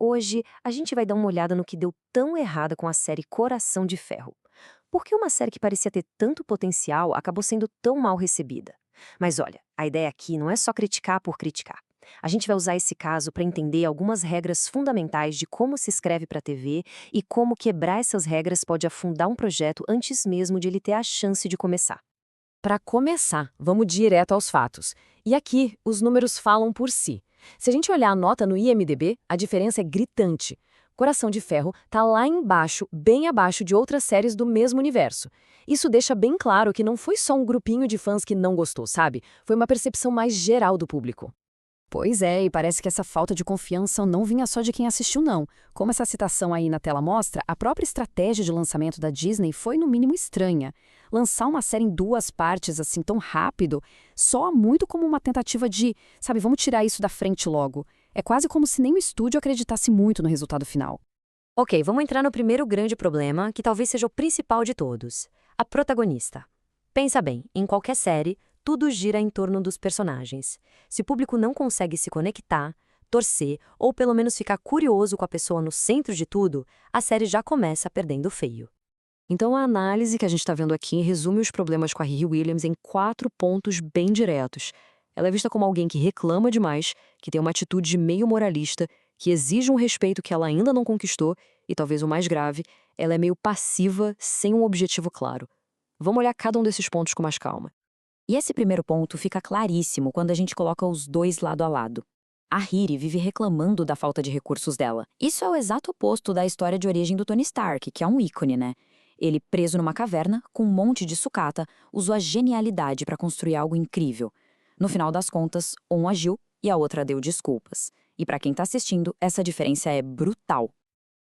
Hoje a gente vai dar uma olhada no que deu tão errado com a série Coração de Ferro. Por que uma série que parecia ter tanto potencial acabou sendo tão mal recebida? Mas olha, a ideia aqui não é só criticar por criticar. A gente vai usar esse caso para entender algumas regras fundamentais de como se escreve para a TV e como quebrar essas regras pode afundar um projeto antes mesmo de ele ter a chance de começar. Para começar, vamos direto aos fatos. E aqui, os números falam por si. Se a gente olhar a nota no IMDb, a diferença é gritante. Coração de Ferro tá lá embaixo, bem abaixo de outras séries do mesmo universo. Isso deixa bem claro que não foi só um grupinho de fãs que não gostou, sabe? Foi uma percepção mais geral do público. Pois é, e parece que essa falta de confiança não vinha só de quem assistiu, não. Como essa citação aí na tela mostra, a própria estratégia de lançamento da Disney foi no mínimo estranha. Lançar uma série em duas partes assim tão rápido soa muito como uma tentativa de, sabe, vamos tirar isso da frente logo. É quase como se nem o estúdio acreditasse muito no resultado final. Ok, vamos entrar no primeiro grande problema, que talvez seja o principal de todos: a protagonista. Pensa bem, em qualquer série, tudo gira em torno dos personagens. Se o público não consegue se conectar, torcer ou pelo menos ficar curioso com a pessoa no centro de tudo, a série já começa perdendo feio. Então a análise que a gente está vendo aqui resume os problemas com a Riri Williams em 4 pontos bem diretos. Ela é vista como alguém que reclama demais, que tem uma atitude meio moralista, que exige um respeito que ela ainda não conquistou e, talvez o mais grave, ela é meio passiva, sem um objetivo claro. Vamos olhar cada um desses pontos com mais calma. E esse primeiro ponto fica claríssimo quando a gente coloca os dois lado a lado. A Riri vive reclamando da falta de recursos dela. Isso é o exato oposto da história de origem do Tony Stark, que é um ícone, né? Ele, preso numa caverna, com um monte de sucata, usou a genialidade para construir algo incrível. No final das contas, um agiu e a outra deu desculpas. E para quem tá assistindo, essa diferença é brutal.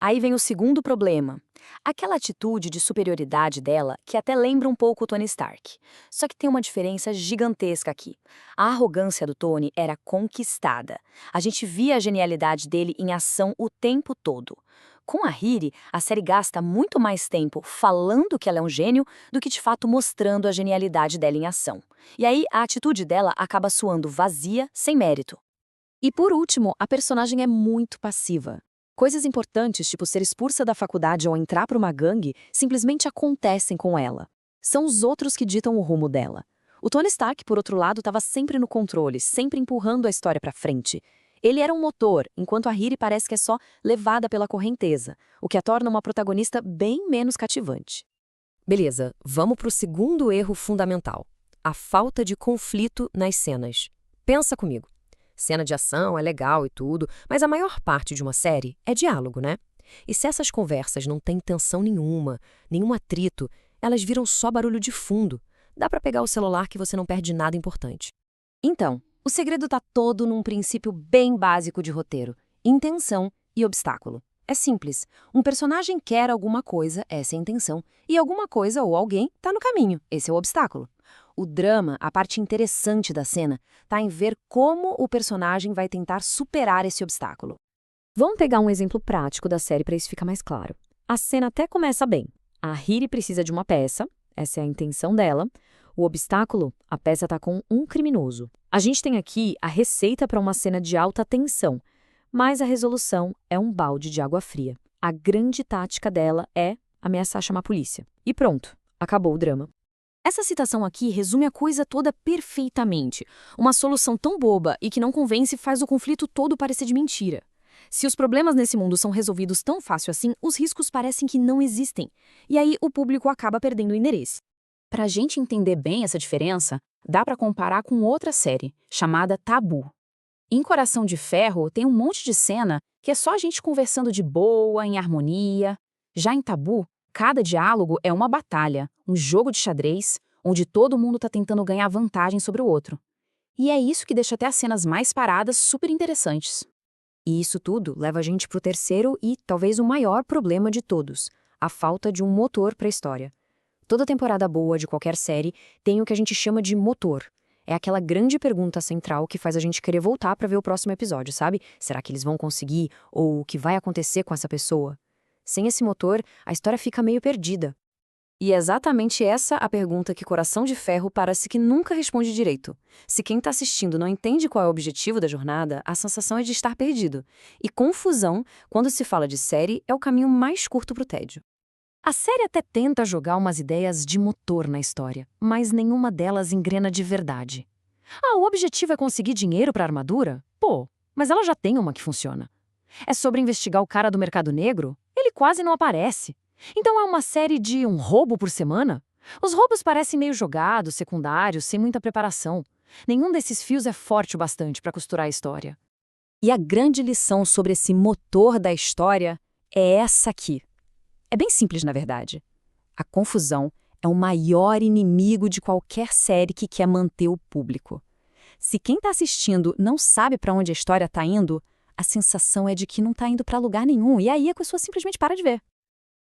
Aí vem o segundo problema. Aquela atitude de superioridade dela, que até lembra um pouco o Tony Stark. Só que tem uma diferença gigantesca aqui. A arrogância do Tony era conquistada. A gente via a genialidade dele em ação o tempo todo. Com a Riri, a série gasta muito mais tempo falando que ela é um gênio do que de fato mostrando a genialidade dela em ação. E aí a atitude dela acaba soando vazia, sem mérito. E por último, a personagem é muito passiva. Coisas importantes, tipo ser expulsa da faculdade ou entrar para uma gangue, simplesmente acontecem com ela. São os outros que ditam o rumo dela. O Tony Stark, por outro lado, estava sempre no controle, sempre empurrando a história para frente. Ele era um motor, enquanto a Riri parece que é só levada pela correnteza, o que a torna uma protagonista bem menos cativante. Beleza, vamos para o segundo erro fundamental: a falta de conflito nas cenas. Pensa comigo. Cena de ação é legal e tudo, mas a maior parte de uma série é diálogo, né? E se essas conversas não têm tensão nenhuma, nenhum atrito, elas viram só barulho de fundo. Dá pra pegar o celular que você não perde nada importante. Então, o segredo tá todo num princípio bem básico de roteiro: intenção e obstáculo. É simples. Um personagem quer alguma coisa, essa é a intenção, e alguma coisa ou alguém tá no caminho, esse é o obstáculo. O drama, a parte interessante da cena, tá em ver como o personagem vai tentar superar esse obstáculo. Vamos pegar um exemplo prático da série para isso ficar mais claro. A cena até começa bem. A Riri precisa de uma peça, essa é a intenção dela. O obstáculo, a peça está com um criminoso. A gente tem aqui a receita para uma cena de alta tensão, mas a resolução é um balde de água fria. A grande tática dela é ameaçar chamar a polícia. E pronto, acabou o drama. Essa citação aqui resume a coisa toda perfeitamente. Uma solução tão boba e que não convence faz o conflito todo parecer de mentira. Se os problemas nesse mundo são resolvidos tão fácil assim, os riscos parecem que não existem. E aí o público acaba perdendo o interesse. Para a gente entender bem essa diferença, dá para comparar com outra série, chamada Tabu. Em Coração de Ferro tem um monte de cena que é só a gente conversando de boa, em harmonia. Já em Tabu, cada diálogo é uma batalha, um jogo de xadrez, onde todo mundo está tentando ganhar vantagem sobre o outro. E é isso que deixa até as cenas mais paradas super interessantes. E isso tudo leva a gente pro terceiro e talvez o maior problema de todos: a falta de um motor para a história. Toda temporada boa de qualquer série tem o que a gente chama de motor. É aquela grande pergunta central que faz a gente querer voltar para ver o próximo episódio, sabe? Será que eles vão conseguir? Ou o que vai acontecer com essa pessoa? Sem esse motor, a história fica meio perdida. E é exatamente essa a pergunta que Coração de Ferro parece que nunca responde direito. Se quem está assistindo não entende qual é o objetivo da jornada, a sensação é de estar perdido. E confusão, quando se fala de série, é o caminho mais curto para o tédio. A série até tenta jogar umas ideias de motor na história, mas nenhuma delas engrena de verdade. Ah, o objetivo é conseguir dinheiro para a armadura? Pô, mas ela já tem uma que funciona. É sobre investigar o cara do mercado negro? Ele quase não aparece. Então é uma série de um roubo por semana? Os roubos parecem meio jogados, secundários, sem muita preparação. Nenhum desses fios é forte o bastante para costurar a história. E a grande lição sobre esse motor da história é essa aqui. É bem simples, na verdade. A confusão é o maior inimigo de qualquer série que quer manter o público. Se quem está assistindo não sabe para onde a história está indo, a sensação é de que não está indo para lugar nenhum, e aí a pessoa simplesmente para de ver.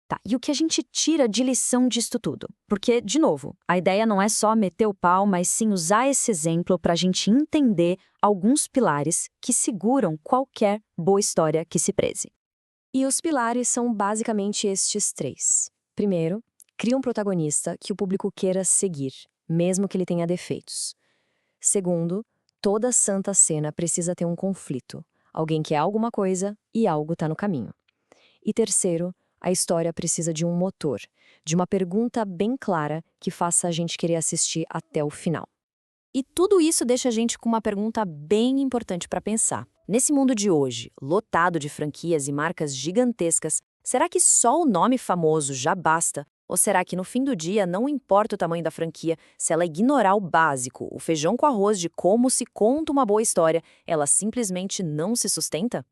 Tá, e o que a gente tira de lição disto tudo? Porque, de novo, a ideia não é só meter o pau, mas sim usar esse exemplo para a gente entender alguns pilares que seguram qualquer boa história que se preze. E os pilares são basicamente estes 3. Primeiro, cria um protagonista que o público queira seguir, mesmo que ele tenha defeitos. Segundo, toda santa cena precisa ter um conflito. Alguém quer alguma coisa e algo está no caminho. E terceiro, a história precisa de um motor, de uma pergunta bem clara que faça a gente querer assistir até o final. E tudo isso deixa a gente com uma pergunta bem importante para pensar. Nesse mundo de hoje, lotado de franquias e marcas gigantescas, será que só o nome famoso já basta? Ou será que no fim do dia não importa o tamanho da franquia, se ela ignorar o básico, o feijão com arroz de como se conta uma boa história, ela simplesmente não se sustenta?